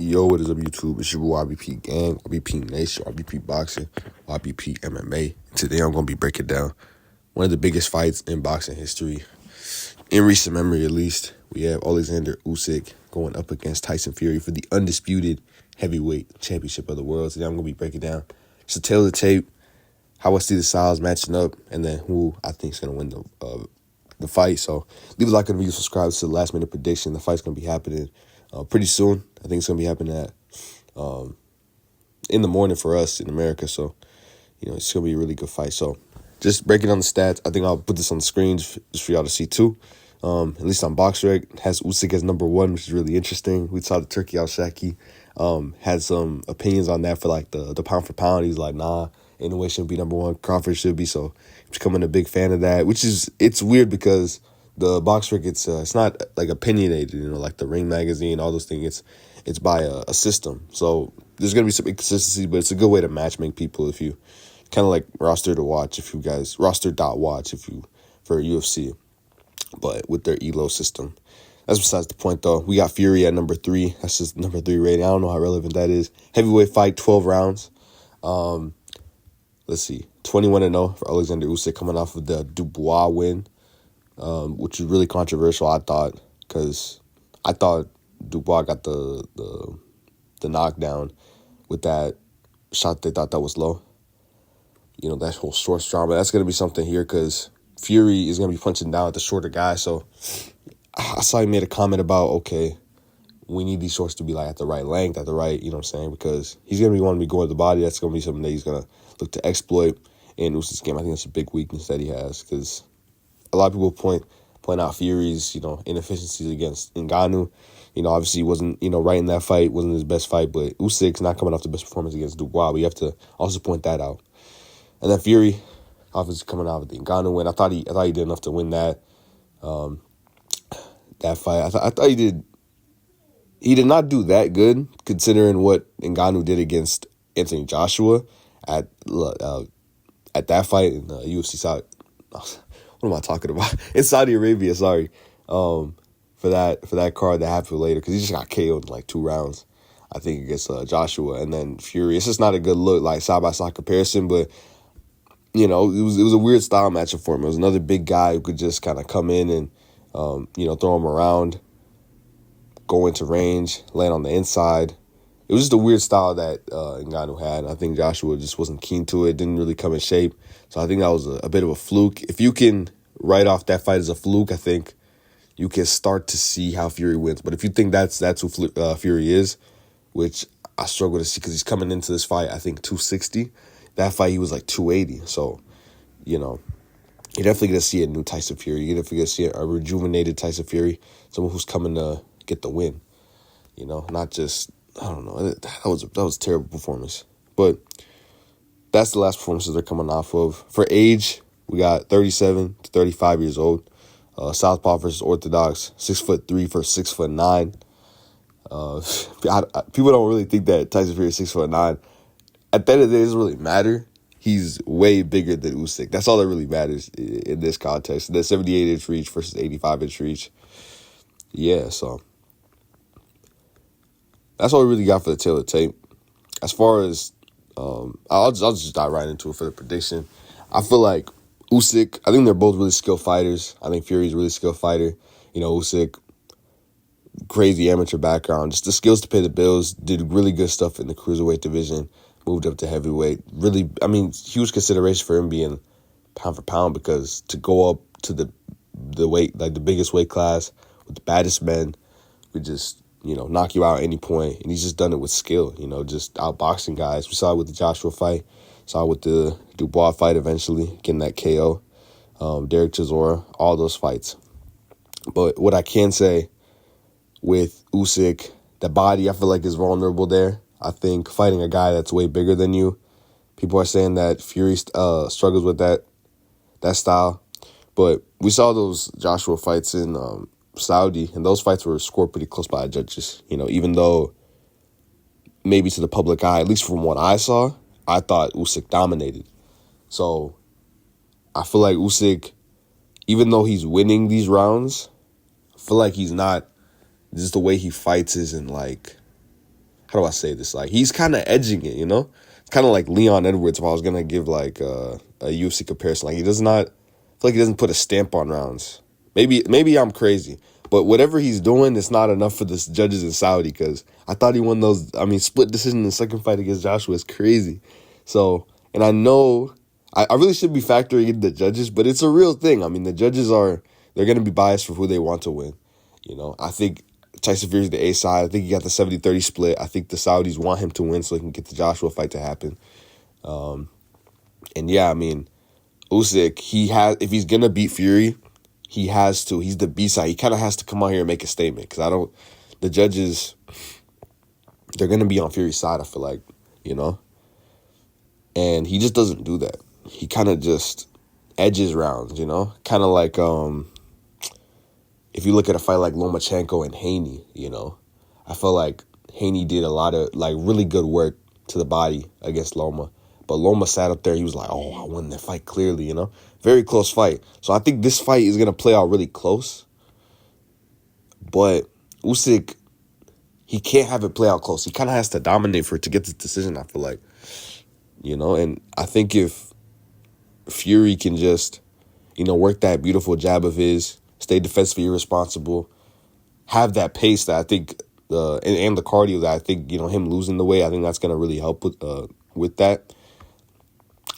Yo, what is up, YouTube? It's your boy YBP Gang, YBP Nation, YBP Boxing, YBP MMA. Today I'm going to be breaking down one of the biggest fights in boxing history, in recent memory at least. We have Oleksandr Usyk going up against Tyson Fury for the undisputed heavyweight championship of the world. Today I'm going to be breaking down just a tail of the tape, how I see the styles matching up, and then who I think is going to win the fight. So leave a like on the video, subscribe to the last minute prediction. The fight's going to be happening pretty soon. I think it's going to be happening in the morning for us in America. So, it's going to be a really good fight. So just breaking down the stats. I think I'll put this on the screen just for y'all to see too. At least on BoxRec, has Usyk as number one, which is really interesting. We saw the Turkey Al-Shaki had some opinions on that for like the pound for pound. He's like, nah, ain't no way shouldn't be number one. Crawford should be. So I'm becoming a big fan of that, it's weird because the BoxRec, it's not like opinionated, like the Ring magazine, all those things. It's by a system. So there's going to be some inconsistency, but it's a good way to matchmake people if you kind of like roster to watch, if you guys, roster.watch for UFC, but with their ELO system. That's besides the point, though. We got Fury at number 3. That's just number 3 rating. I don't know how relevant that is. Heavyweight fight, 12 rounds. Let's see, 21-0 for Oleksandr Usyk coming off of the Dubois win, which is really controversial, I thought, because I thought Dubois got the knockdown with that shot. They thought that was low. That whole short drama. That's going to be something here because Fury is going to be punching down at the shorter guy. So I saw he made a comment about, okay, we need these shorts to be like at the right length, at the right, because he's going to be wanting to go at the body. That's going to be something that he's going to look to exploit in Usyk's game. I think that's a big weakness that he has because a lot of people point out Fury's, inefficiencies against Ngannou. Obviously he wasn't, right in that fight, wasn't his best fight, but Usyk's not coming off the best performance against Dubois. We have to also point that out. And then Fury, obviously coming out with the Ngannou win. I thought he did enough to win that fight. I thought he did. He did not do that good considering what Ngannou did against Anthony Joshua at that fight in UFC Saudi. What am I talking about? In Saudi Arabia, sorry. For that card that happened later, because he just got KO'd in like 2 rounds, I think, against Joshua. And then Fury. It's just not a good look, like side-by-side comparison, but it was a weird style matchup for him. It was another big guy who could just kind of come in and throw him around, go into range, land on the inside. It was just a weird style that Ngannou had. I think Joshua just wasn't keen to it, didn't really come in shape. So I think that was a bit of a fluke. If you can write off that fight as a fluke, I think you can start to see how Fury wins. But if you think that's who Fury is, which I struggle to see because he's coming into this fight, I think 260. That fight, he was like 280. So, you're definitely going to see a new Tyson Fury. You're definitely going to see a rejuvenated Tyson Fury, someone who's coming to get the win. Not just, I don't know. That was a terrible performance. But that's the last performances they're coming off of. For age, we got 37 to 35 years old. Southpaw versus Orthodox, 6'3" versus 6'9". People don't really think that Tyson Fury is 6'9". At the end of the day, it doesn't really matter. He's way bigger than Usyk. That's all that really matters in this context. The 78-inch reach versus 85-inch reach. Yeah, so that's all we really got for the tail of the tape. As far as, I'll just dive right into it for the prediction. I feel like Usyk, I think they're both really skilled fighters. I think Fury's a really skilled fighter. Usyk, crazy amateur background. Just the skills to pay the bills. Did really good stuff in the cruiserweight division. Moved up to heavyweight. Really, huge consideration for him being pound for pound because to go up to the weight, like the biggest weight class with the baddest men, we just, knock you out at any point. And he's just done it with skill, just outboxing guys. We saw it with the Joshua fight. Saw it with the Dubois fight eventually, getting that KO. Derek Chisora, all those fights. But what I can say with Usyk, the body I feel like is vulnerable there. I think fighting a guy that's way bigger than you, people are saying that Fury struggles with that style. But we saw those Joshua fights in Saudi, and those fights were scored pretty close by the judges. Even though maybe to the public eye, at least from what I saw, I thought Usyk dominated. So I feel like Usyk, even though he's winning these rounds, I feel like he's not, just the way he fights isn't like how do I say this? Like, he's kind of edging it, you know? It's kind of like Leon Edwards if I was going to give, like, a UFC comparison. Like, he does not, I feel like he doesn't put a stamp on rounds. Maybe I'm crazy. But whatever he's doing, it's not enough for the judges in Saudi because I thought he won those. I mean, split decision in the second fight against Joshua is crazy. So, and I know I really should be factoring in the judges, but it's a real thing. I mean, the judges they're going to be biased for who they want to win. You know, I think Tyson Fury's the A side. I think he got the 70-30 split. I think the Saudis want him to win so they can get the Joshua fight to happen. And yeah, I mean, Usyk, if he's going to beat Fury, he has to. He's the B side. He kind of has to come out here and make a statement because the judges, they're going to be on Fury's side, I feel like, you know? And he just doesn't do that. He kind of just edges rounds, you know? Kind of like if you look at a fight like Lomachenko and Haney, you know? I feel like Haney did a lot of, like, really good work to the body against Loma. But Loma sat up there. He was like, oh, I won that fight clearly, you know? Very close fight. So I think this fight is going to play out really close. But Usyk, he can't have it play out close. He kind of has to dominate for it to get the decision, I feel like. You know? And I think if Fury can just, you know, work that beautiful jab of his, stay defensively irresponsible, have that pace that I think, and the cardio that I think, you know, him losing the weight, I think that's going to really help with that.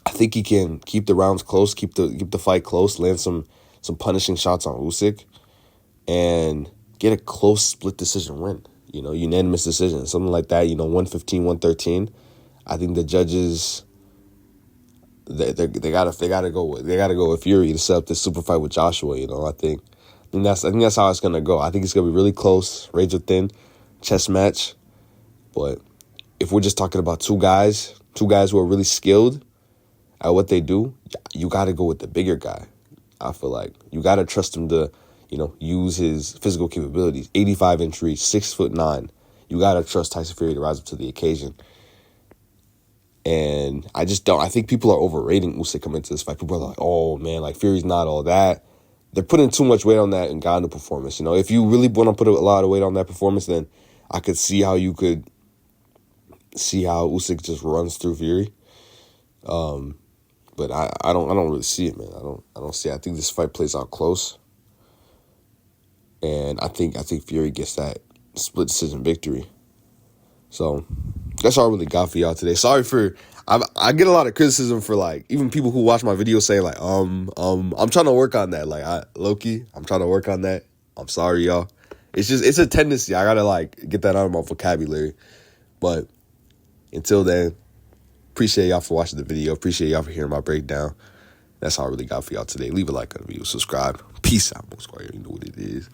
I think he can keep the rounds close, keep the fight close, land some punishing shots on Usyk, and get a close split decision win. You know, unanimous decision, something like that. You know, 115, 113. I think the judges they gotta go with Fury to set up this super fight with Joshua. You know, I think that's how it's gonna go. I think it's gonna be really close, razor thin, chess match. But if we're just talking about two guys who are really skilled at what they do, you got to go with the bigger guy. I feel like you got to trust him to, you know, use his physical capabilities. 85-inch reach, 6'9". You got to trust Tyson Fury to rise up to the occasion. And I just don't. I think people are overrating Usyk coming into this fight. People are like, oh man, like Fury's not all that. They're putting too much weight on that Ngannou performance. You know, if you really want to put a lot of weight on that performance, then I could see how you could see how Usyk just runs through Fury. But I don't really see it, man. I don't see it. I think this fight plays out close. And I think Fury gets that split decision victory. So that's all I really got for y'all today. Sorry for I get a lot of criticism for, like, even people who watch my videos say, like, I'm trying to work on that. Like, I'm trying to work on that. I'm sorry, y'all. It's a tendency. I gotta, like, get that out of my vocabulary. But until then, appreciate y'all for watching the video. Appreciate y'all for hearing my breakdown. That's all I really got for y'all today. Leave a like on the video. Subscribe. Peace out, most square. You know what it is.